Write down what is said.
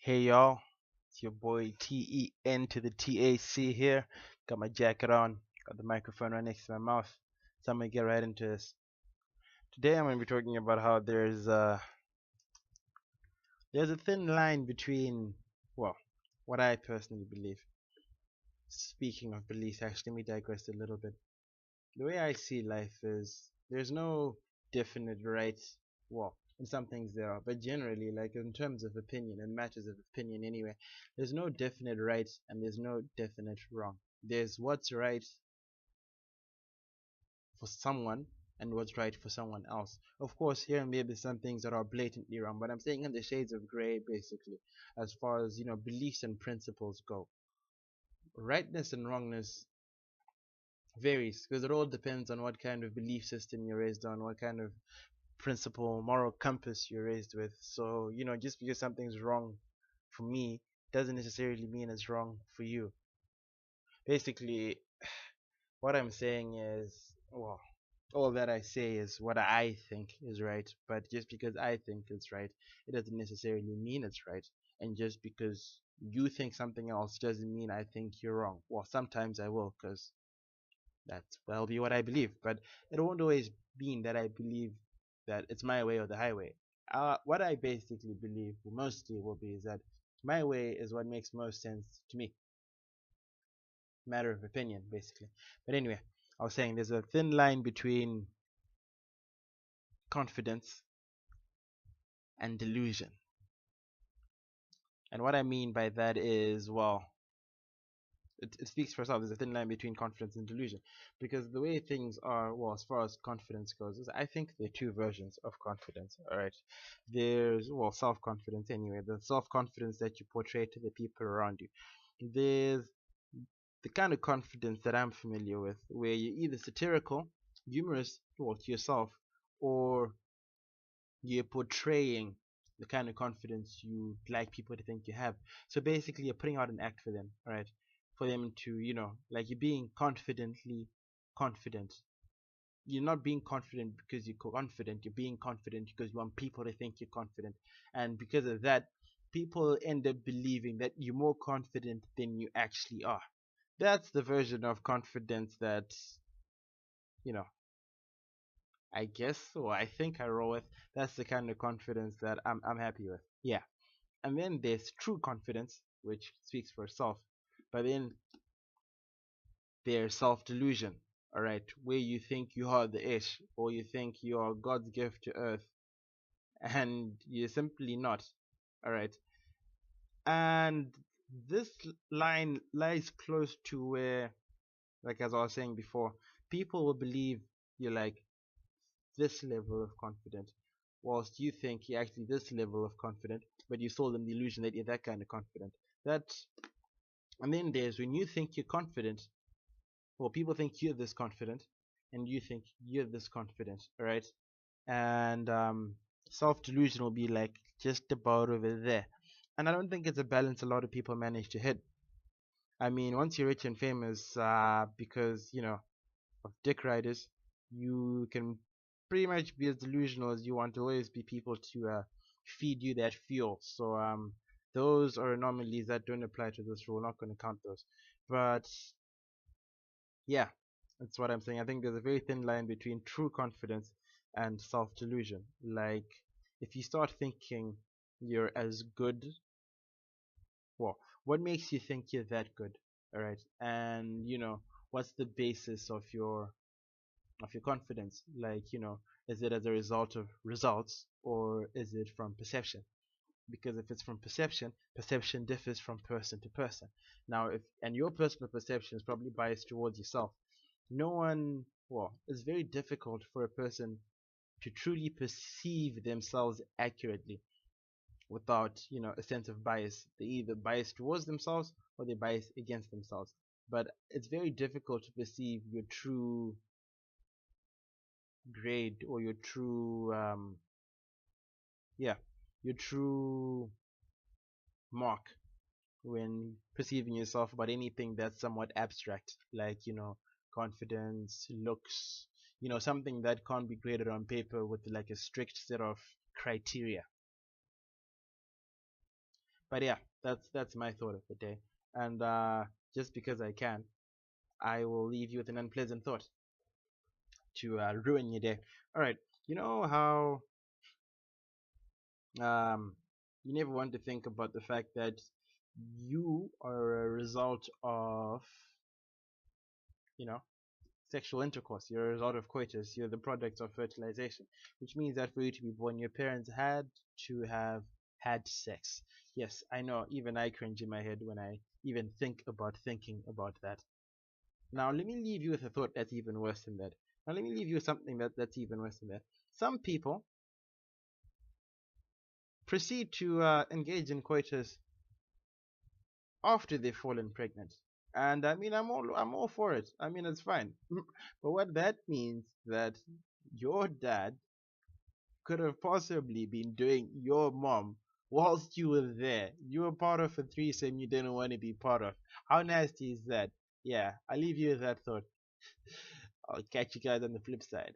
Hey y'all, it's your boy TEN to the TAC here. Got my jacket on, got the microphone right next to my mouth. So I'm gonna get right into this. Today I'm gonna be talking about how there's a thin line between well, what I personally believe. Speaking of beliefs, actually let me digress a little bit. The way I see life is there's no definite right. Well, in some things there are, but generally, like in terms of opinion and matters of opinion anyway, there's no definite right and there's no definite wrong. There's what's right for someone and what's right for someone else. Of course, here and there there's some things that are blatantly wrong, but I'm saying in the shades of gray basically, as far as beliefs and principles go. Rightness and wrongness varies because it all depends on what kind of belief system you're raised on, what kind of principle, moral compass you're raised with. So, just because something's wrong for me doesn't necessarily mean it's wrong for you. Basically, what I'm saying is, well, all that I say is what I think is right, but just because I think it's right, it doesn't necessarily mean it's right. And just because you think something else doesn't mean I think you're wrong. Well, sometimes I will, because that'll be what I believe, but it won't always mean that I believe that it's my way or the highway. What I basically believe mostly will be is that my way is what makes most sense to me. Matter of opinion, basically. But anyway, I was saying there's a thin line between confidence and delusion. And what I mean by that is, well, it speaks for itself. There's a thin line between confidence and delusion, because the way things are, well, as far as confidence goes, is I think there are two versions of confidence. All right, there's self-confidence anyway, the self-confidence that you portray to the people around you. There's the kind of confidence that I'm familiar with, where you're either satirical, humorous, well, to yourself, or you're portraying the kind of confidence you'd like people to think you have. So basically, you're putting out an act for them, right? For them to, like you're being confidently confident. You're not being confident because you're confident. You're being confident because you want people to think you're confident. And because of that, people end up believing that you're more confident than you actually are. That's the version of confidence that, you know, I guess, or I think I roll with. That's the kind of confidence that I'm happy with. Yeah. And then there's true confidence, which speaks for itself. But then there's self-delusion, all right, where you think you are the ish, or you think you are God's gift to earth, and you're simply not, all right. And this line lies close to where, like as I was saying before, people will believe you're like this level of confidence, whilst you think you're actually this level of confident, but you sold them the illusion that you're that kind of confident. That, and then there's when you think you're confident, well, people think you're this confident, and you think you're this confident, right? And self delusion will be like just about over there. And I don't think it's a balance a lot of people manage to hit. I mean, once you're rich and famous, because of dick riders, you can pretty much be as delusional as you want to always be people to feed you that fuel. So those are anomalies that don't apply to this rule. Not going to count those. But yeah, that's what I'm saying. I think there's a very thin line between true confidence and self-delusion. Like, if you start thinking you're as good, well, what makes you think you're that good? All right, and what's the basis of your confidence? Like, is it as a result of results or is it from perception? Because if it's from perception, perception differs from person to person. Now, if and your personal perception is probably biased towards yourself. No one, well, it's very difficult for a person to truly perceive themselves accurately without, a sense of bias. They either bias towards themselves or they bias against themselves. But it's very difficult to perceive your true grade or your true yeah, your true mark when perceiving yourself about anything that's somewhat abstract, like confidence, looks, something that can't be graded on paper with like a strict set of criteria. But yeah, that's my thought of the day. And just because I can, I will leave you with an unpleasant thought to ruin your day. All right, you know how um, you never want to think about the fact that you are a result of, you know, sexual intercourse. You're a result of coitus. You're the product of fertilization, which means that for you to be born, your parents had to have had sex. Yes, I know. Even I cringe in my head when I even think about thinking about that. Now, let me leave you with a thought that's even worse than that. Now, let me leave you with something that's even worse than that. Some people proceed to engage in coitus after they've fallen pregnant. And I mean, I'm all for it. I mean, it's fine. But what that means that your dad could have possibly been doing your mom whilst you were there. You were part of a threesome you didn't want to be part of. How nasty is that? Yeah, I'll leave you with that thought. I'll catch you guys on the flip side.